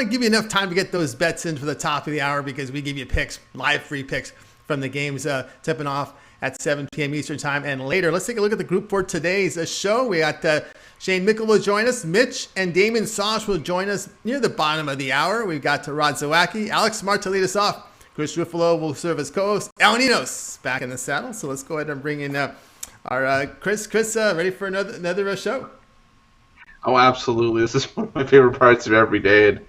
to give you enough time to get those bets in for the top of the hour because we give you picks, live free picks from the games tipping off at 7 p.m. Eastern time and later. Let's take a look at the group for today's show. We got Shane Mickle will join us. Mitch and Damon Sosh will join us near the bottom of the hour. We've got Rod Zawacki, Alex Smart to lead us off. Chris Ruffalo will serve as co-host. Al Ninos back in the saddle. So let's go ahead and bring in our Chris. Chris, ready for another show? Oh, absolutely. This is one of my favorite parts of every day. And,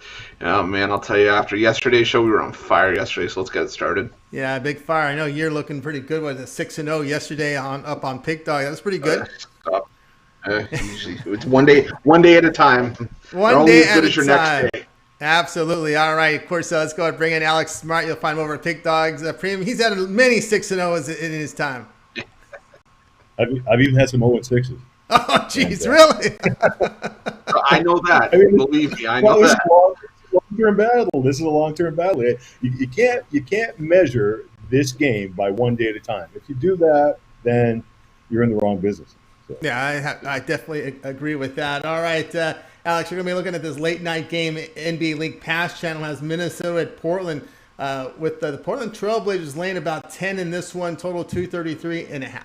oh, man, I'll tell you, after yesterday's show, we were on fire yesterday, so let's get it started. Yeah, big fire. I know you're looking pretty good. Was it 6-0 yesterday up on Pig Dog? That was pretty good. It's one day at a time. One day at a time. Next day. Absolutely. All right. Of course, let's go ahead and bring in Alex Smart. You'll find him over at Pig Dogs Premium. He's had many 6-0s in his time. I've even had some 0-6s. Oh, jeez, really? I know that. Believe me, I know that. Long-term battle. This is a long-term battle. You can't measure this game by one day at a time. If you do that, then you're in the wrong business. So. Yeah, I definitely agree with that. All right, Alex, you're going to be looking at this late-night game. NBA League Pass channel has Minnesota at Portland with the Portland Trailblazers laying about 10 in this one, total 233.5.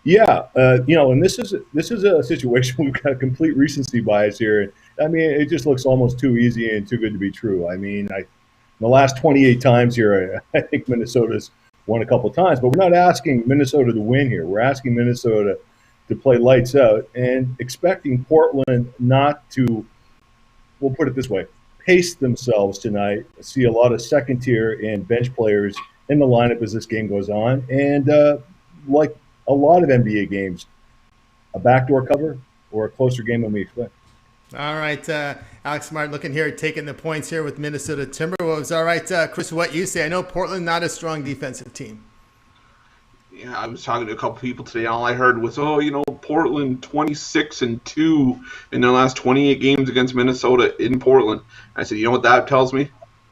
Yeah, and this is a situation we've got a complete recency bias here. I mean, it just looks almost too easy and too good to be true. I mean, the last 28 times here, I think Minnesota's won a couple of times, but we're not asking Minnesota to win here. We're asking Minnesota to play lights out and expecting Portland not to, we'll put it this way, pace themselves tonight, see a lot of second tier and bench players in the lineup as this game goes on. And like a lot of NBA games, a backdoor cover or a closer game than we expect. All right, Alex Smart looking here, taking the points here with Minnesota Timberwolves. All right, Chris, what you say? I know Portland not a strong defensive team. Yeah, I was talking to a couple people today. All I heard was, Portland 26-2 in their last 28 games against Minnesota in Portland. I said, you know what that tells me?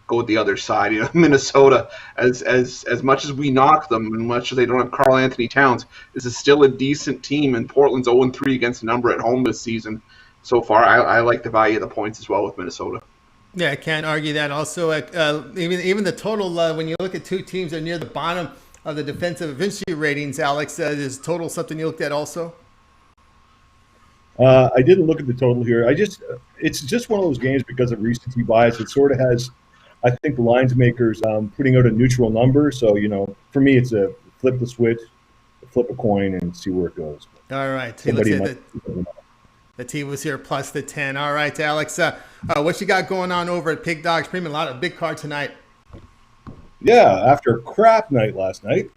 Go with the other side. Minnesota, as much as we knock them and much as they don't have Karl Anthony Towns, this is still a decent team, and Portland's 0-3 against the number at home this season. So far, I like the value of the points as well with Minnesota. Yeah, I can't argue that. Also, even the total, when you look at two teams that are near the bottom of the defensive efficiency ratings, Alex, is total something you looked at also? I didn't look at the total here. It's just one of those games because of recency bias. It sort of has, I think, the lines makers putting out a neutral number. So, for me, it's a flip the switch, flip a coin, and see where it goes. All right. The T was here plus the 10. All right, Alex, what you got going on over at Pig Dogs Premium? A lot of big card tonight. Yeah, after a crap night last night,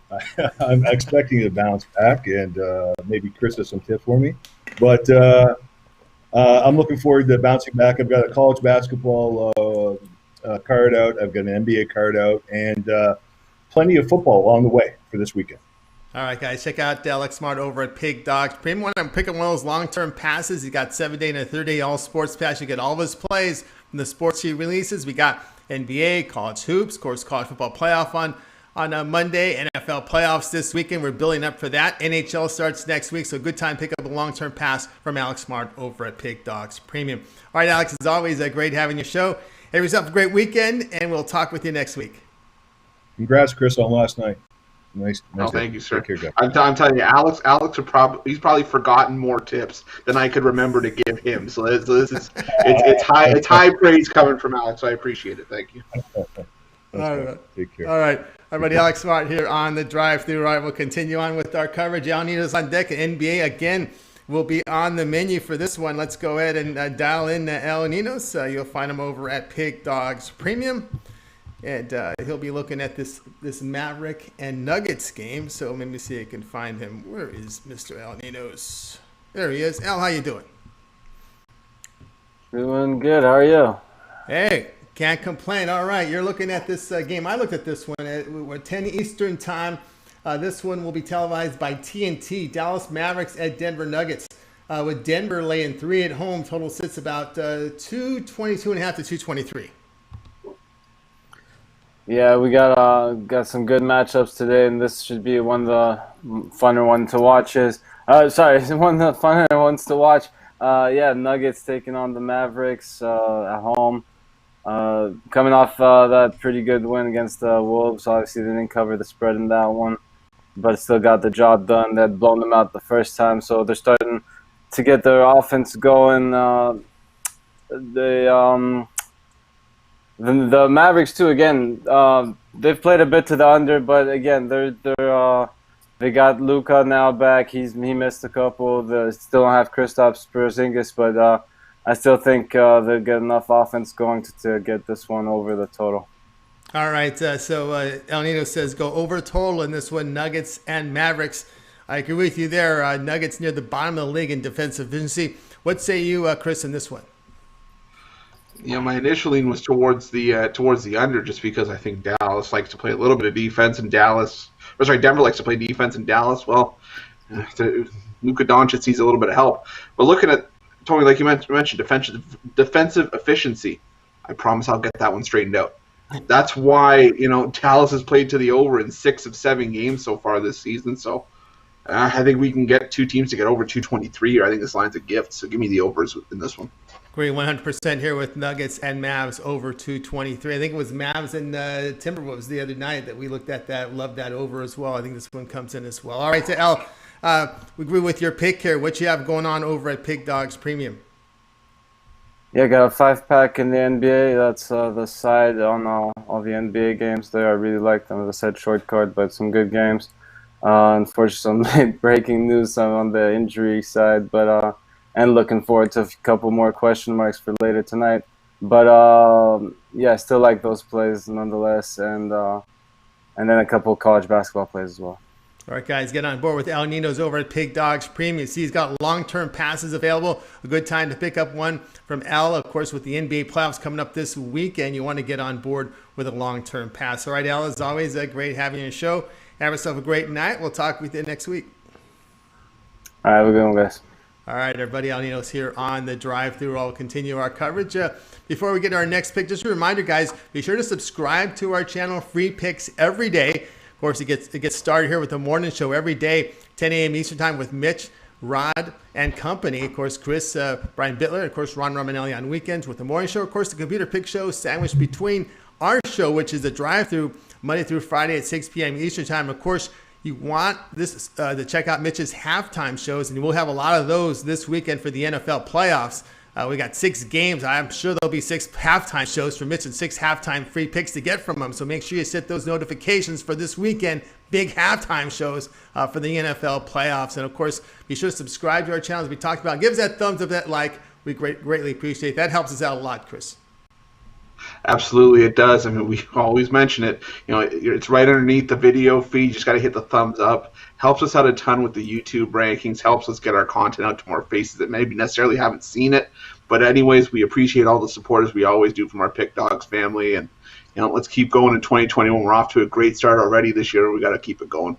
I'm expecting to bounce back, and maybe Chris has some tips for me. But I'm looking forward to bouncing back. I've got a college basketball card out. I've got an NBA card out, and plenty of football along the way for this weekend. All right, guys, check out Alex Smart over at Pig Dogs Premium. I'm picking one of those long-term passes. He's got 7-day and a 30-day all sports pass. You get all of his plays from the sports he releases. We got NBA, college hoops, of course, college football playoff on Monday, NFL playoffs this weekend. We're building up for that. NHL starts next week, so good time to pick up a long-term pass from Alex Smart over at Pig Dogs Premium. All right, Alex, as always, great having your show. Have yourself a great weekend, and we'll talk with you next week. Congrats, Chris, on last night. Nice. Thank you, sir. I'm telling you, Alex he's probably forgotten more tips than I could remember to give him. So this is it's high praise coming from Alex. So I appreciate it. Thank you. All right. Take care. All right, everybody. Alex Smart here on the drive-through. All right, we'll continue on with our coverage. Al Ninos on deck. NBA again will be on the menu for this one. Let's go ahead and dial in Al Ninos. You'll find him over at Pig Dogs Premium. And he'll be looking at this Maverick and Nuggets game. So let me see if I can find him. Where is Mr. Al Ninos? There he is. Al, how you doing? Doing good. How are you? Hey, can't complain. All right, you're looking at this game. I looked at this one at 10 Eastern time. This one will be televised by TNT. Dallas Mavericks at Denver Nuggets. With Denver laying 3 at home, total sits about 222.5 to 223. Yeah, we got some good matchups today, and this should be one of the funner ones to watch. One of the funner ones to watch. Yeah, Nuggets taking on the Mavericks at home. Coming off that pretty good win against the Wolves. Obviously, they didn't cover the spread in that one, but still got the job done. They had blown them out the first time, so they're starting to get their offense going. The Mavericks too. Again, they've played a bit to the under, but again, they got Luka now back. He missed a couple. They still don't have Kristaps Porzingis, but I still think they'll get enough offense going to get this one over the total. All right, so El Nino says go over total in this one, Nuggets and Mavericks. I agree with you there. Nuggets near the bottom of the league in defensive efficiency. What say you, Chris, in this one? Yeah, my initial lean was towards the under, just because I think Dallas likes to play a little bit of defense, and Denver likes to play defense, and Dallas, well, Luka Doncic needs a little bit of help. But looking at Tony, like you mentioned, defensive efficiency, I promise I'll get that one straightened out. That's why Dallas has played to the over in 6 of 7 games so far this season. So I think we can get two teams to get over 223. Or I think this line's a gift. So give me the overs in this one. Agree 100% here with Nuggets and Mavs over 223. I think it was Mavs and Timberwolves the other night that we looked at that. Loved that over as well. I think this one comes in as well. All right, so El, we agree with your pick here. What you have going on over at Pig Dogs Premium? Yeah, got a 5-pack in the NBA. That's the side on all the NBA games there. I really like them. As I said, short card, but some good games. Unfortunately, some late breaking news on the injury side, but and looking forward to a couple more question marks for later tonight. But yeah, I still like those plays nonetheless, and then a couple college basketball plays as well. All right, guys, get on board with El Nino's over at Pig Dogs Premium. See, he's got long-term passes available. A good time to pick up one from El. Of course, with the NBA playoffs coming up this weekend, you want to get on board with a long-term pass. All right, El, as always, great having you on the show. Have yourself a great night. We'll talk with you next week. All right, we're going, guys. All right, everybody, El Nino's here on the drive-thru. I'll continue our coverage. Before we get to our next pick, just a reminder, guys, be sure to subscribe to our channel. Free picks every day. Of course, it gets started here with the morning show every day, 10 a.m. Eastern time with Mitch, Rod, and company. Of course, Chris, Brian Bittler, of course, Ron Romanelli on weekends with the morning show. Of course, the computer pick show sandwiched between our show, which is the drive-thru, Monday through Friday at 6 p.m. Eastern time. Of course, you want this to check out Mitch's halftime shows, and we'll have a lot of those this weekend for the NFL playoffs. We got 6 games. I'm sure there'll be 6 halftime shows for Mitch and 6 halftime free picks to get from him. So make sure you set those notifications for this weekend. Big halftime shows for the NFL playoffs. And, of course, be sure to subscribe to our channel as we talked about. Give us that thumbs up, that like. We greatly appreciate it. That helps us out a lot, Chris. Absolutely, it does. I mean, we always mention it. It's right underneath the video feed. You just got to hit the thumbs up. Helps us out a ton with the YouTube rankings. Helps us get our content out to more faces that maybe necessarily haven't seen it. But anyways, we appreciate all the support as we always do from our Pick Dogs family. And let's keep going in 2021. We're off to a great start already this year. We got to keep it going.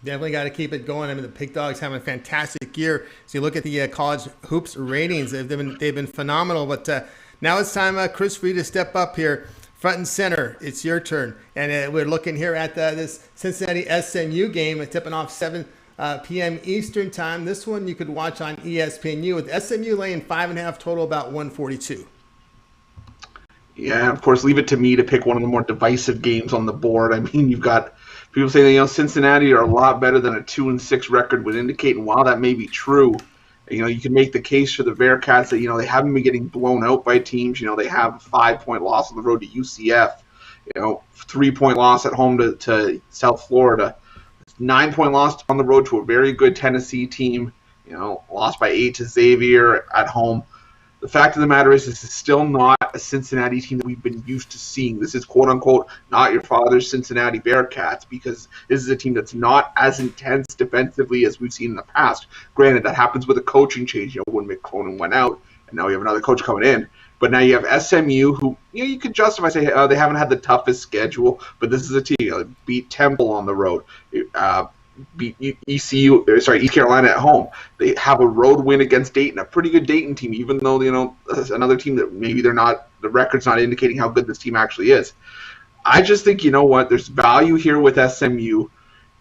Definitely got to keep it going. I mean, the Pig Dogs having a fantastic year. So you look at the college hoops ratings; they've been phenomenal. But now it's time, Chris, for you to step up here, front and center. It's your turn, and we're looking here at this Cincinnati SMU game. It's tipping off 7 p.m. Eastern time. This one you could watch on ESPNU with SMU laying 5.5 total, about 142. Yeah, of course, leave it to me to pick one of the more divisive games on the board. I mean, you've got people saying that Cincinnati are a lot better than a 2-6 record would indicate, and while that may be true, you can make the case for the Bearcats that they haven't been getting blown out by teams. They have a 5-point loss on the road to UCF, 3-point loss at home to South Florida, 9-point loss on the road to a very good Tennessee team, lost by 8 to Xavier at home. The fact of the matter is, this is still not a Cincinnati team that we've been used to seeing. This is, quote-unquote, not your father's Cincinnati Bearcats, because this is a team that's not as intense defensively as we've seen in the past. Granted, that happens with a coaching change. When McCronin went out, and now we have another coach coming in. But now you have SMU, who you could justify say they haven't had the toughest schedule, but this is a team beat Temple on the road, beat East Carolina at home. They have a road win against Dayton, a pretty good Dayton team, even though another team that maybe the record's not indicating how good this team actually is. I just think there's value here with SMU.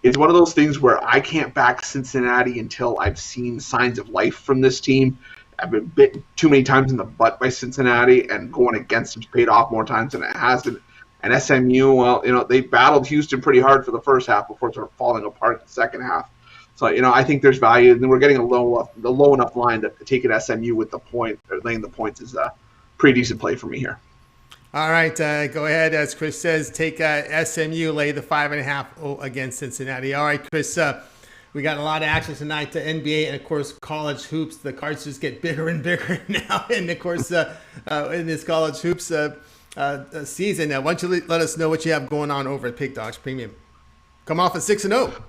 It's one of those things where I can't back Cincinnati until I've seen signs of life from this team. I've been bit too many times in the butt by Cincinnati, and going against them's paid off more times than it hasn't. And SMU, well, they battled Houston pretty hard for the first half before sort of falling apart in the second half. So, I think there's value, and we're getting a low enough line to take an SMU with the point, or laying the points is a pretty decent play for me here. All right, go ahead. As Chris says, take SMU, lay the 5.5 against Cincinnati. All right, Chris, we got a lot of action tonight to NBA and, of course, college hoops. The cards just get bigger and bigger now. And, of course, in this college hoops season, why don't you let us know what you have going on over at Pig Dogs Premium? Come off at 6-0.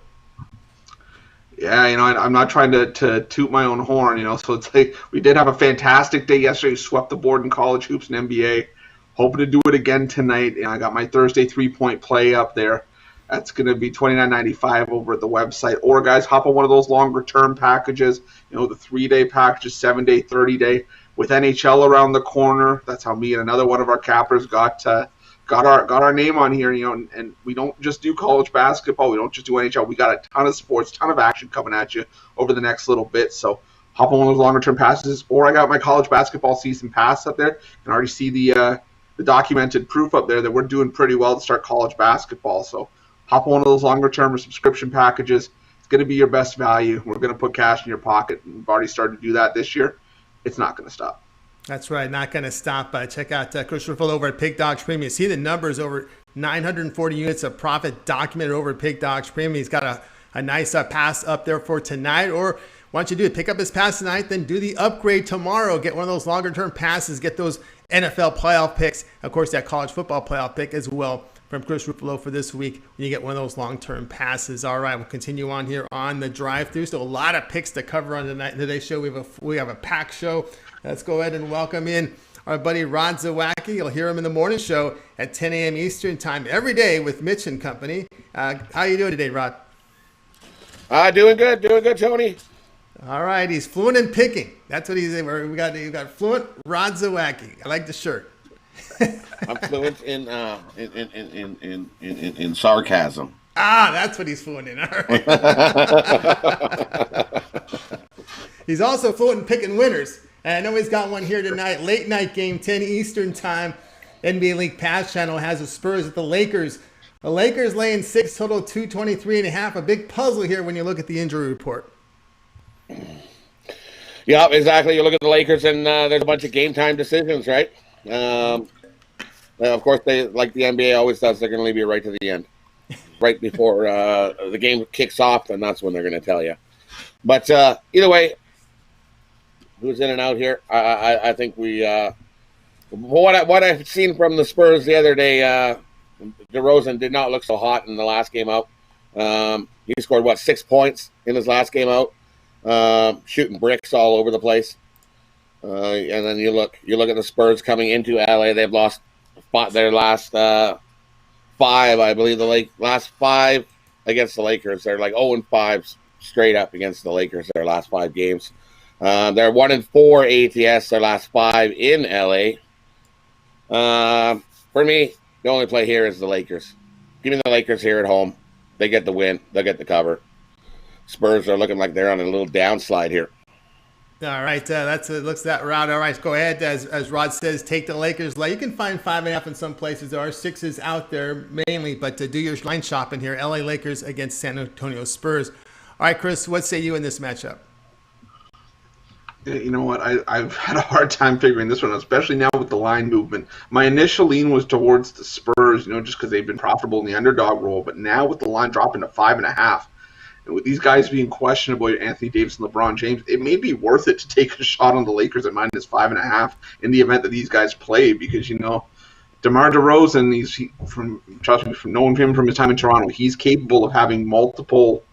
Yeah, I'm not trying to toot my own horn, so it's like we did have a fantastic day yesterday. We swept the board in college hoops and NBA. Hoping to do it again tonight. I got my Thursday 3-point play up there. That's going to be $29.95 over at the website. Or, guys, hop on one of those longer-term packages, the 3-day packages, 7-day, 30-day. With NHL around the corner, that's how me and another one of our cappers got our name on here. And we don't just do college basketball. We don't just do NHL. We got a ton of sports, ton of action coming at you over the next little bit. So hop on one of those longer-term passes. Or I got my college basketball season pass up there. You can already see the documented proof up there that we're doing pretty well to start college basketball. So hop on one of those longer-term subscription packages. It's going to be your best value. We're going to put cash in your pocket. We've already started to do that this year. It's not going to stop. That's right, not going to stop. Check out Chris Riffle over at Pig Dogs Premium. See the numbers, over 940 units of profit documented over at Pig Dogs Premium. He's got a nice pass up there for tonight. Or why don't you do it? Pick up his pass tonight, then do the upgrade tomorrow. Get one of those longer-term passes. Get those NFL playoff picks. Of course, that college football playoff pick as well from Chris Ruffalo for this week when you get one of those long-term passes. All right, we'll continue on here on the drive-through. So a lot of picks to cover on today's show. We have a packed show. Let's go ahead and welcome in our buddy Rod Zawacki. You'll hear him in the morning show at 10 a.m. Eastern time every day with Mitch and company. How you doing today, Rod? Doing good, Tony. All right, he's fluent in picking. That's what he's in. We got fluent Rod Zawacki. I like the shirt. I'm fluent in sarcasm. That's what he's fluent in. All right. He's also fluent in picking winners. And I know he's got one here tonight. Late night game, 10 Eastern time. NBA League Pass Channel has the Spurs at the Lakers. The Lakers laying 6, total 223.5. A big puzzle here when you look at the injury report. Yeah, exactly. You look at the Lakers, and there's a bunch of game time decisions, right? Of course, they, like the NBA always does, they're going to leave you right to the end, right before the game kicks off, and that's when they're going to tell you. But either way, who's in and out here? I think we what I've seen from the Spurs the other day, DeRozan did not look so hot in the last game out. He scored 6 points in his last game out. Shooting bricks all over the place, and then you look at the Spurs coming into LA. They've lost their last 5, I believe. The last 5 against the Lakers. They're like 0-5 straight up against the Lakers. Their last 5 games. They're 1-4 ATS. Their last 5 in LA. For me, the only play here is the Lakers. Give me the Lakers here at home. They get the win. They'll get the cover. Spurs are looking like they're on a little downslide here. All right, looks that route. All right, go ahead. As Rod says, take the Lakers. You can find 5.5 in some places. There are 6s out there mainly, but do your line shopping here. LA Lakers against San Antonio Spurs. All right, Chris, what say you in this matchup? You know what? I've had a hard time figuring this one out, especially now with the line movement. My initial lean was towards the Spurs, just because they've been profitable in the underdog role. But now with the line dropping to 5.5, and with these guys being questionable, Anthony Davis and LeBron James, it may be worth it to take a shot on the Lakers at minus 5.5 in the event that these guys play, because DeMar DeRozan, from knowing him from his time in Toronto, he's capable of having multiple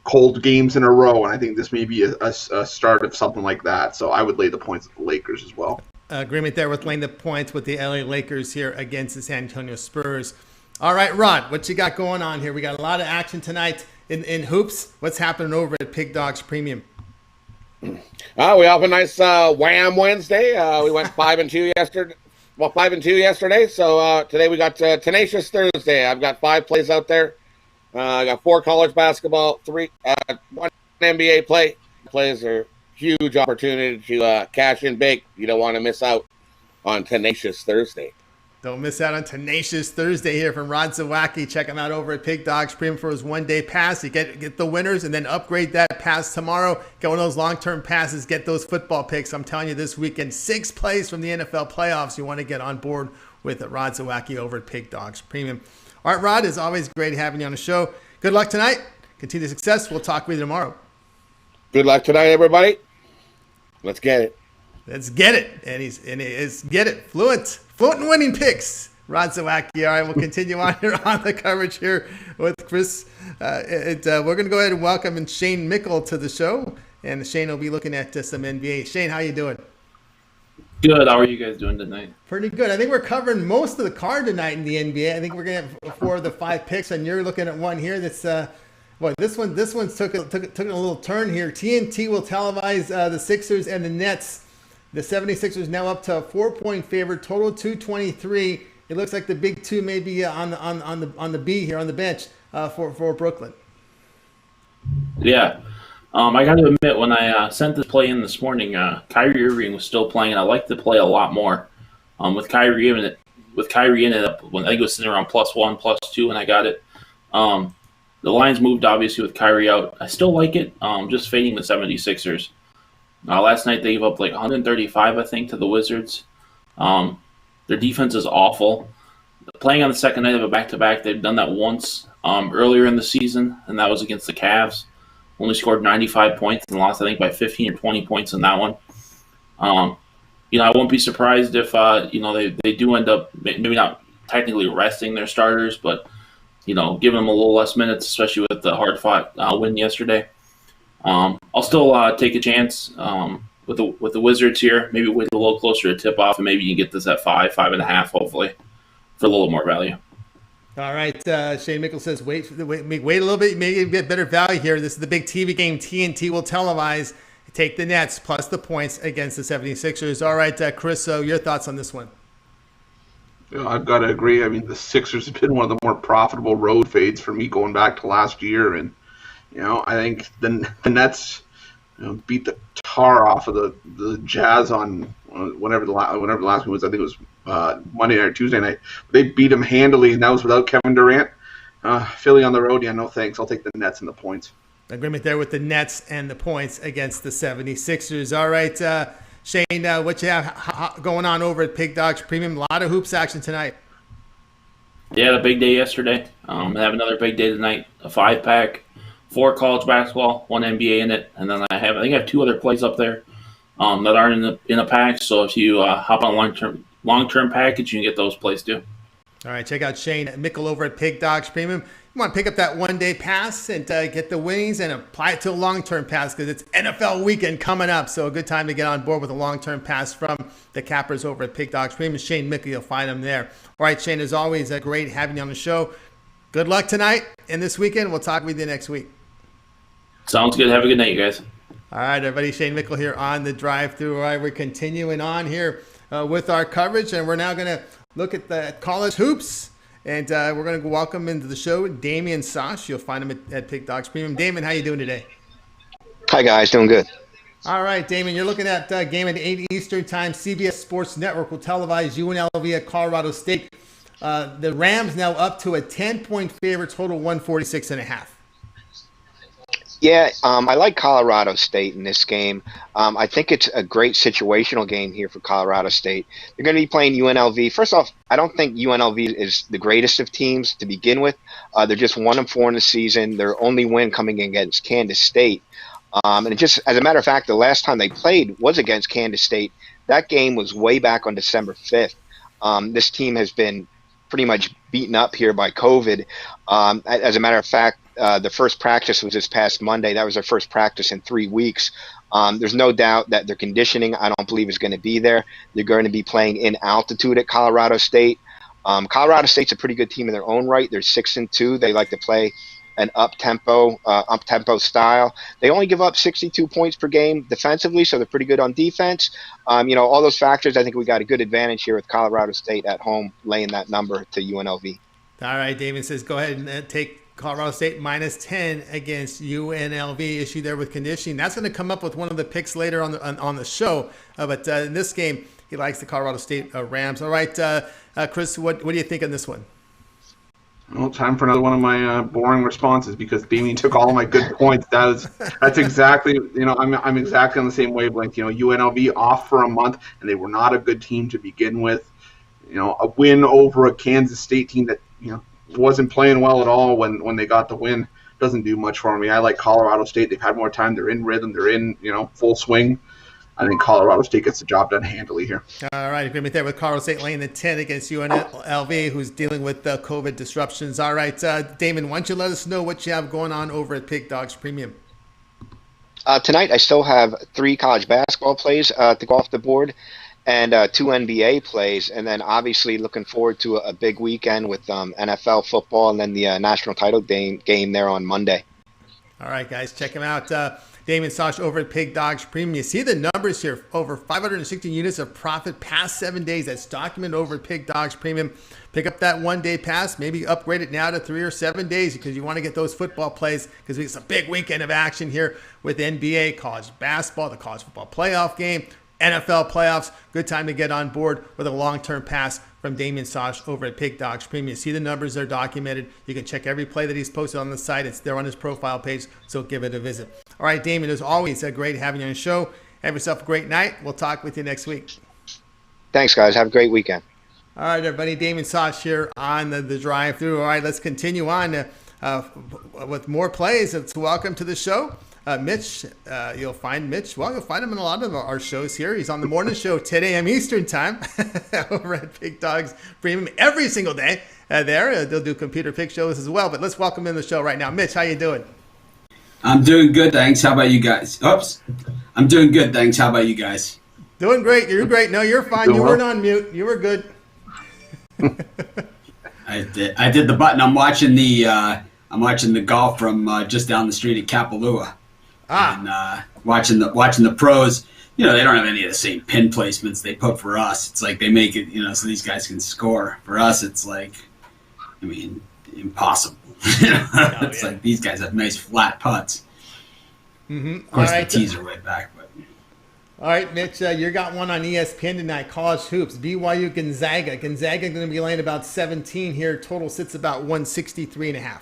cold games in a row, and I think this may be a start of something like that. So I would lay the points with the Lakers as well. Agreement there with laying the points with the LA Lakers here against the San Antonio Spurs. All right, Rod, what you got going on here? We got a lot of action tonight in hoops. What's happening over at Pig Dogs Premium? We have a nice Wham Wednesday. We went 5-2 yesterday. Well, 5-2 yesterday. So today we got Tenacious Thursday. I've got 5 plays out there. I got 4 college basketball, 1 NBA play. Plays are huge opportunity to cash in big. You don't want to miss out on Tenacious Thursday. Don't miss out on Tenacious Thursday here from Rod Zawacki. Check him out over at Pig Dogs Premium for his one-day pass. You get the winners and then upgrade that pass tomorrow. Get one of those long-term passes. Get those football picks. I'm telling you this weekend, 6 plays from the NFL playoffs. You want to get on board with Rod Zawacki over at Pig Dogs Premium. All right, Rod, it's always great having you on the show. Good luck tonight. Continue success. We'll talk with you tomorrow. Good luck tonight, everybody. Let's get it. Let's get it. And it's get it. Fluent and winning picks. Rod Zawacki. All right, we'll continue on here on the coverage here with Chris. We're going to go ahead and welcome Shane Mickle to the show. And Shane will be looking at some NBA. Shane, how you doing? Good. How are you guys doing tonight? Pretty good. I think we're covering most of the card tonight in the NBA. I think we're going to have 4 of the 5 picks, and you're looking at one here that's this one took a little turn here. TNT will televise the Sixers and the Nets. The 76ers now up to a 4-point favorite, total 223. It looks like the big two may be on the B here on the bench for Brooklyn. Yeah. I got to admit, when I sent this play in this morning, Kyrie Irving was still playing, and I liked the play a lot more. With Kyrie in it, when I think it was sitting around +1, +2, and I got it. The lines moved obviously with Kyrie out. I still like it. Just fading the 76ers. Last night they gave up like 135, I think, to the Wizards. Their defense is awful. Playing on the second night of a back-to-back, they've done that once earlier in the season, and that was against the Cavs. Only scored 95 points and lost, I think, by 15 or 20 points in that one. I won't be surprised if they do end up maybe not technically resting their starters, but giving them a little less minutes, especially with the hard-fought win yesterday. I'll still take a chance with the Wizards here.Maybe wait a little closer to tip-off, and maybe you can get this at 5.5, hopefully, for a little more value. All right, Shane Mickle says wait a little bit, maybe get better value here. This is the big TV game. TNT will televise. Take the Nets plus the points against the 76ers. All right, Chris, so your thoughts on this one? I've got to agree. I mean, the Sixers have been one of the more profitable road fades for me going back to last year, and I think the Nets beat the tar off of the Jazz on whenever the last one was. I think it was Monday night or Tuesday night. They beat them handily, and that was without Kevin Durant. Philly on the road, no thanks. I'll take the Nets and the points. Agreement there with the Nets and the points against the 76ers. All right, Shane, what you have going on over at Pig Dogs Premium? A lot of hoops action tonight. Yeah, the big day yesterday. I have another big day tonight. A 5-pack, 4 college basketball, 1 NBA in it, and then I think I have 2 other plays up there that aren't in a pack. So if you hop on a long-term package, you can get those plays too. All right, check out Shane Mickle over at Pig Dogs Premium. You want to pick up that one-day pass and get the winnings and apply it to a long-term pass because it's NFL weekend coming up. So a good time to get on board with a long-term pass from the Cappers over at Pig Dogs Premium. Shane Mickle, you'll find him there. All right, Shane, as always, great having you on the show. Good luck tonight and this weekend. We'll talk with you next week. Sounds good. Have a good night, you guys. All right, everybody. Shane Mickle here on the drive-through. All right, we're continuing on here with our coverage, and we're now going to look at the college hoops. And we're going to welcome into the show Damian Sosh. You'll find him at Pig Dogs Premium. Damon, how you doing today? Hi, guys. Doing good. All right, Damon, you're looking at game at 8 Eastern Time. CBS Sports Network will televise UNLV at Colorado State. The Rams now up to a 10-point favorite, total 146.5. Yeah, I like Colorado State in this game. I think it's a great situational game here for Colorado State. They're going to be playing UNLV. First off, I don't think UNLV is the greatest of teams to begin with. They're just 1-4 in the season. Their only win coming against Kansas State. And it just, as a matter of fact, the last time they played was against Kansas State. That game was way back on December 5th. This team has been pretty much beaten up here by COVID. As a matter of fact, the first practice was this past Monday. That was their first practice in 3 weeks. There's no doubt that their conditioning, I don't believe, is going to be there. They're going to be playing in altitude at Colorado State. Colorado State's a pretty good team in their own right. They're 6-2. They like to play an up-tempo style. They only give up 62 points per game defensively, so they're pretty good on defense. All those factors, I think we got a good advantage here with Colorado State at home laying that number to UNLV. All right, David says go ahead and take Colorado State -10 against UNLV. Issue there with conditioning. That's going to come up with one of the picks later on the show. But in this game, he likes the Colorado State Rams. All right, Chris, what do you think on this one? Well, time for another one of my boring responses because Damien took all of my good points. That's exactly, I'm exactly on the same wavelength. UNLV off for a month, and they were not a good team to begin with. A win over a Kansas State team that wasn't playing well at all when they got the win doesn't do much for me. I like Colorado State. They've had more time. They're in rhythm. They're in full swing. I think Colorado State gets the job done handily here. All right, agreement there with Colorado State laying the 10 against UNLV, who's dealing with COVID disruptions. All right, Damon, why don't you let us know what you have going on over at Pig Dogs Premium? Tonight, I still have 3 college basketball plays to go off the board and 2 NBA plays. And then obviously looking forward to a big weekend with NFL football and then the national title game there on Monday. All right, guys, check him out. Damon Sosh over at Pig Dogs Premium. You see the numbers here. Over 560 units of profit past 7 days. That's documented over at Pig Dogs Premium. Pick up that 1 day pass. Maybe upgrade it now to 3 or 7 days because you want to get those football plays because it's a big weekend of action here with NBA, college basketball, the college football playoff game, NFL playoffs. Good time to get on board with a long-term pass from Damien Sosh over at Pig Dogs Premium. See the numbers are documented. You can check every play that he's posted on the site. It's there on his profile page, so give it a visit. All right, Damien, as always, great having you on the show. Have yourself a great night. We'll talk with you next week. Thanks, guys. Have a great weekend. All right, everybody. Damien Sosh here on the drive-through. All right, let's continue on with more plays. Let's welcome to the show Mitch. You'll find Mitch. Well, you'll find him in a lot of our shows here. He's on the morning show 10 a.m. Eastern time over at Pig Dogs Premium every single day. They'll do computer pick shows as well. But let's welcome in the show right now. Mitch, how you doing? I'm doing good, thanks. How about you guys? Oops. I'm doing good, thanks. How about you guys? Doing great. You're great. No, you're fine. You weren't on mute. You were good. I did the button. I'm watching the golf from just down the street at Kapalua. And watching the pros. They don't have any of the same pin placements they put for us. It's like they make it, so these guys can score. For us, it's like, impossible. It's like these guys have nice flat putts. Mm-hmm. Of course, the tees are way back. But all right, Mitch, you got one on ESPN tonight. College hoops, BYU Gonzaga. Gonzaga going to be laying about 17 here. Total sits about 163.5.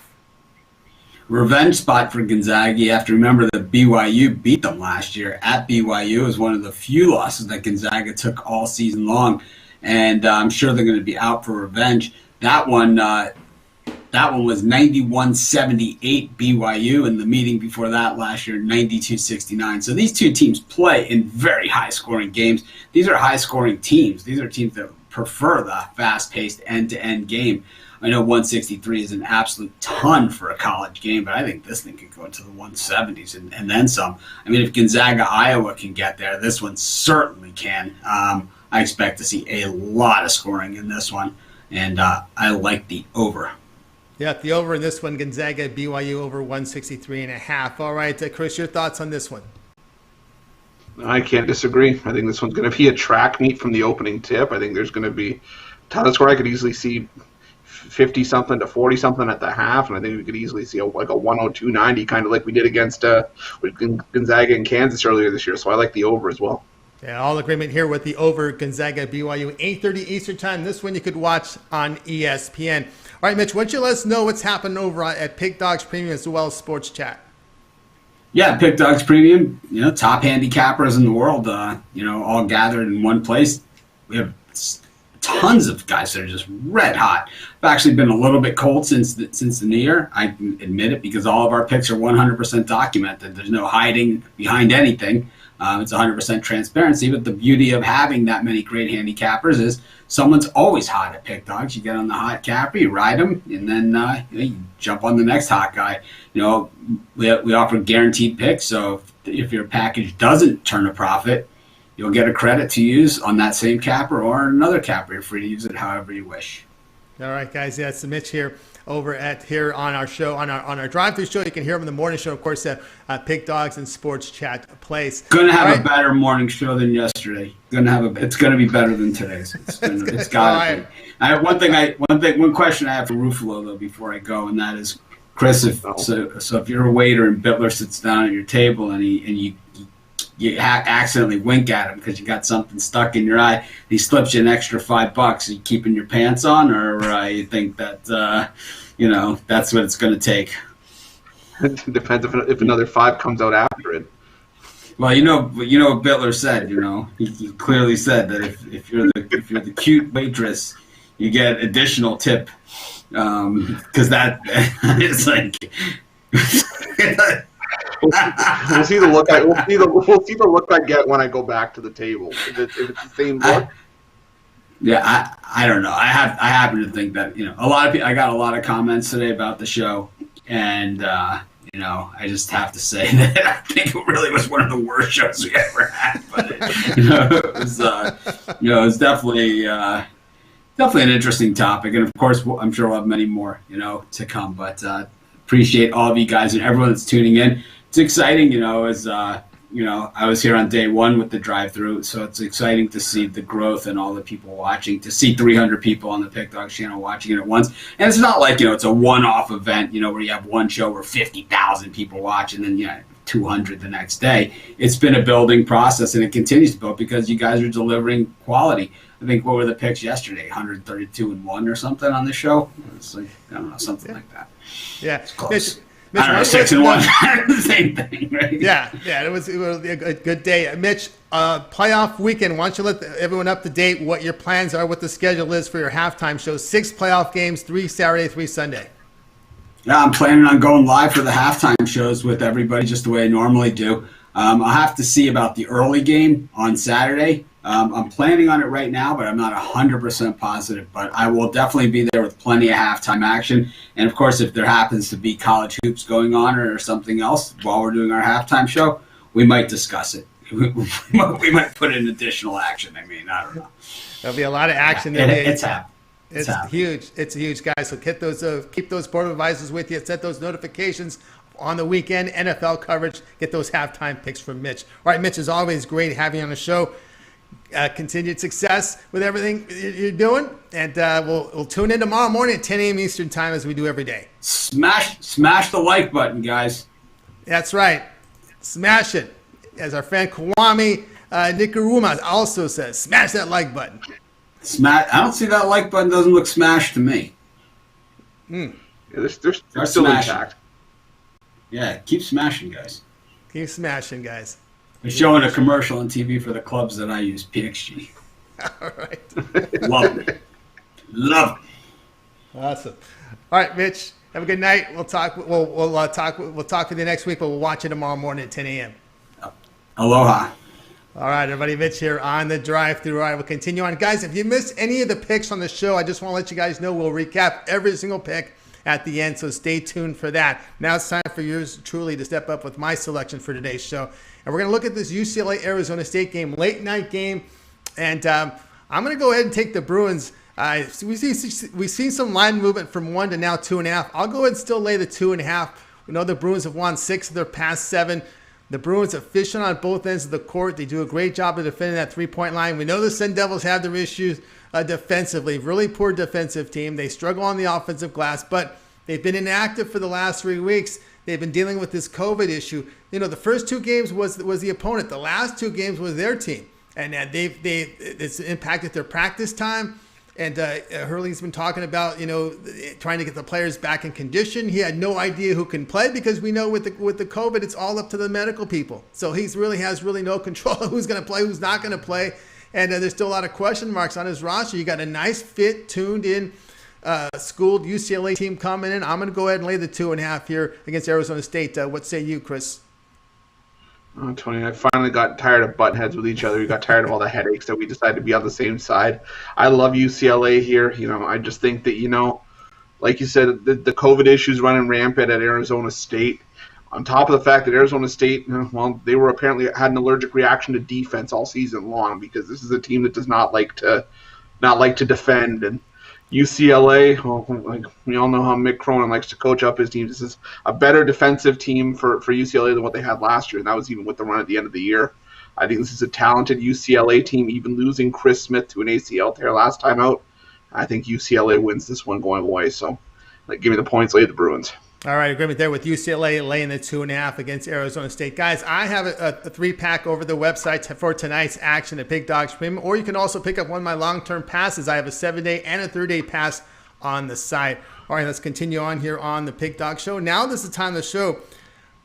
Revenge spot for Gonzaga. You have to remember that BYU beat them last year at BYU. It was one of the few losses that Gonzaga took all season long, and I'm sure they're going to be out for revenge. That one was 91-78 BYU, and the meeting before that last year 92-69. So these two teams play in very high-scoring games. These are high-scoring teams. These are teams that prefer the fast-paced end-to-end game. I know 163 is an absolute ton for a college game, but I think this thing could go into the 170s and then some. If Gonzaga, Iowa can get there, this one certainly can. I expect to see a lot of scoring in this one, and I like the over. Yeah, the over in this one, Gonzaga, BYU over 163.5. All right, Chris, your thoughts on this one? I can't disagree. I think this one's going to be a track meet from the opening tip. I think there's going to be a ton of score. I could easily see 50-something to 40-something at the half, and I think we could easily see a 102-90, kind of like we did against Gonzaga and Kansas earlier this year. So I like the over as well. Yeah, all agreement here with the over Gonzaga BYU, 8:30 Eastern time. This one you could watch on ESPN. All right, Mitch, why don't you let us know what's happening over at Pig Dogs Premium as well as Sports Chat? Yeah, Pig Dogs Premium, top handicappers in the world, all gathered in one place. We have tons of guys that are just red hot. I've actually been a little bit cold since the new year. I admit it because all of our picks are 100% documented. There's no hiding behind anything. It's 100% transparency. But the beauty of having that many great handicappers is someone's always hot at Pick Dogs. You get on the hot capper, you ride them, and then you jump on the next hot guy. We offer guaranteed picks. So if your package doesn't turn a profit, you'll get a credit to use on that same capper or another capper. You're free to use it however you wish. All right, guys. Yeah, it's Mitch here over here on our show, on our drive-through show. You can hear him in the morning show, of course, Pig Dogs and Sports Chat place. Going to have a better morning show than yesterday. It's going to be better than today's. It's got to be. I have one question I have for Ruffalo though before I go, and that is, Chris, if you're a waiter and Bittler sits down at your table and you accidentally wink at him because you got something stuck in your eye, he slips you an extra $5. Are you keeping your pants on, or you think that that's what it's going to take? It depends if another 5 comes out after it. Well, you know what Bittler said. He clearly said that if you're the cute waitress, you get additional tip, because that is like. We'll see the look I get when I go back to the table. If it's the same look. Yeah, I don't know. I happen to think that a lot of people. I got a lot of comments today about the show, and I just have to say that I think it really was one of the worst shows we ever had. But it was definitely an interesting topic, and of course, I'm sure we'll have many more to come. But appreciate all of you guys and everyone that's tuning in. It's exciting, as I was here on day one with the drive-through, so it's exciting to see the growth and all the people watching, to see 300 people on the Pick Dogs channel watching it at once. And it's not like, it's a one-off event, where you have one show where 50,000 people watch and then, 200 the next day. It's been a building process, and it continues to build because you guys are delivering quality. I think, what were the picks yesterday? 132-1 or something on the show? It's like, I don't know, something like that. Yeah. It's close. Mitch, I don't know, 6-1. Same thing, right? Yeah, it was a good day. Mitch, playoff weekend, why don't you let everyone up to date what your plans are, what the schedule is for your halftime show. 6 playoff games, 3 Saturday, 3 Sunday. Yeah, I'm planning on going live for the halftime shows with everybody just the way I normally do. I'll have to see about the early game on Saturday. I'm planning on it right now, but I'm not 100% positive. But I will definitely be there with plenty of halftime action. And, of course, if there happens to be college hoops going on or something else while we're doing our halftime show, we might discuss it. We might put in additional action. I don't know. There'll be a lot of action. Yeah, it's happening. It's huge. It's huge, guys. So keep those portable devices with you. Set those notifications on the weekend. NFL coverage. Get those halftime picks from Mitch. All right, Mitch, as always, great having you on the show. Continued success with everything you're doing, and we'll tune in tomorrow morning at 10 a.m. Eastern time as we do every day. Smash the like button, guys. That's right. Smash it. As our friend Kwame Nikaruma also says, smash that like button. I don't see that like button. Doesn't look smashed to me. Yeah, they're still intact. Yeah, keep smashing, guys. Keep smashing, guys. They're showing a commercial on TV for the clubs that I use, PXG. All right. Love it. Love it. Awesome. All right, Mitch. Have a good night. We'll talk. We'll talk with you next week, but we'll watch you tomorrow morning at 10 a.m. Aloha. All right, everybody. Mitch here on the drive-thru. All right, we'll continue on. Guys, if you missed any of the picks on the show, I just want to let you guys know we'll recap every single pick at the end, so stay tuned for that. Now it's time for yours truly to step up with my selection for today's show. And we're going to look at this UCLA-Arizona State game, late-night game. And I'm going to go ahead and take the Bruins. We've seen some line movement from 1 to now 2.5. I'll go ahead and still lay the 2.5. We know the Bruins have won 6 of their past 7. The Bruins are efficient on both ends of the court. They do a great job of defending that three-point line. We know the Sun Devils have their issues defensively. Really poor defensive team. They struggle on the offensive glass, but they've been inactive for the last 3 weeks. They've been dealing with this COVID issue. The first 2 games was the opponent. The last 2 games was their team, and it's impacted their practice time. And Hurley's been talking about trying to get the players back in condition. He had no idea who can play because we know with the COVID, it's all up to the medical people. So he really has no control of who's going to play, who's not going to play, and there's still a lot of question marks on his roster. You got a nice fit, tuned in. Schooled UCLA team coming in. I'm going to go ahead and lay the 2.5 here against Arizona State. What say you, Chris? Oh, Tony, I finally got tired of button heads with each other. We got tired of all the headaches that we decided to be on the same side. I love UCLA here. I just think that, like you said, the COVID issues running rampant at Arizona State. On top of the fact that Arizona State, they were apparently had an allergic reaction to defense all season long because this is a team that does not like to defend. And UCLA, we all know how Mick Cronin likes to coach up his teams. This is a better defensive team for UCLA than what they had last year, and that was even with the run at the end of the year. I think this is a talented UCLA team, even losing Chris Smith to an ACL tear last time out. I think UCLA wins this one going away, so give me the points, lay the Bruins. All right, agreement there with UCLA laying the 2.5 against Arizona State. Guys, I have a 3-pack over the website for tonight's action at Big Dogs Premium, or you can also pick up one of my long-term passes. I have a 7-day and a 3-day pass on the site. All right, let's continue on here on the Pig Dog Show. Now this is the time of the show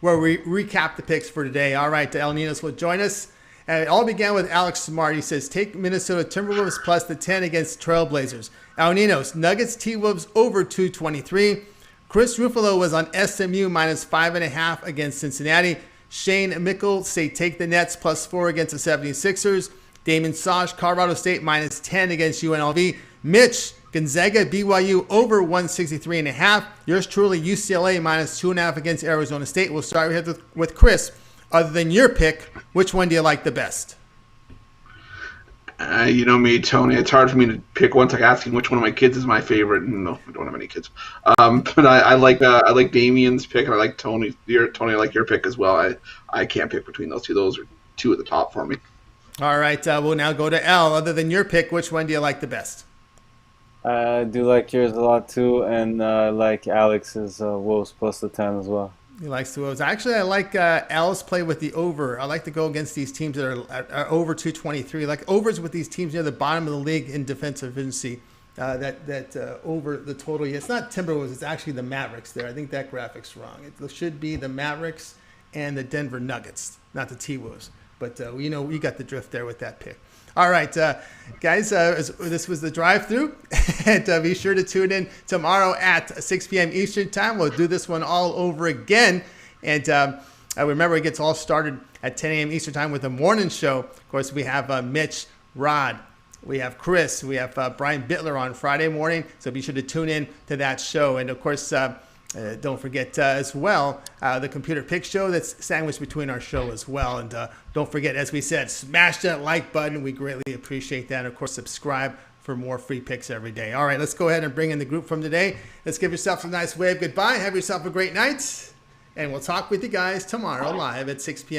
where we recap the picks for today. All right, El Ninos will join us. And it all began with Alex Smart. He says, take Minnesota Timberwolves plus the 10 against Trailblazers. El Ninos, Nuggets T-Wolves over 223. Chris Ruffalo was on SMU minus 5.5 against Cincinnati. Shane Mickle say take the Nets plus 4 against the 76ers. Damon Sosh, Colorado State minus 10 against UNLV. Mitch, Gonzaga BYU over 163.5. Yours truly, UCLA minus 2.5 against Arizona State. We'll start with Chris. Other than your pick, which one do you like the best? You know me, Tony. It's hard for me to pick one. It's like asking which one of my kids is my favorite. No, I don't have any kids. But I like Damien's pick, and I like Tony. Tony, I like your pick as well. I can't pick between those two. Those are two at the top for me. All right, we'll now go to L. Other than your pick, which one do you like the best? I do like yours a lot too, and I like Alex's Wolves plus the 10 as well. He likes the Wolves. Actually, I like Al's play with the over. I like to go against these teams that are over 223. Like overs with these teams near the bottom of the league in defensive efficiency. That over the total. It's not Timberwolves. It's actually the Mavericks there. I think that graphic's wrong. It should be the Mavericks and the Denver Nuggets, not the T-Wolves. But we got the drift there with that pick. All right, guys, this was the drive-through. And be sure to tune in tomorrow at 6 p.m. Eastern Time. We'll do this one all over again. And remember, it gets all started at 10 a.m. Eastern Time with the morning show. Of course, we have Mitch, Rod, we have Chris, we have Brian Bittler on Friday morning. So be sure to tune in to that show. And, of course, don't forget as well the Computer Pick Show that's sandwiched between our show as well. And don't forget, as we said, smash that like button. We greatly appreciate that. And, of course, subscribe for more free picks every day. All right, let's go ahead and bring in the group from today. Let's give yourself a nice wave goodbye. Have yourself a great night. And we'll talk with you guys tomorrow live at 6 p.m.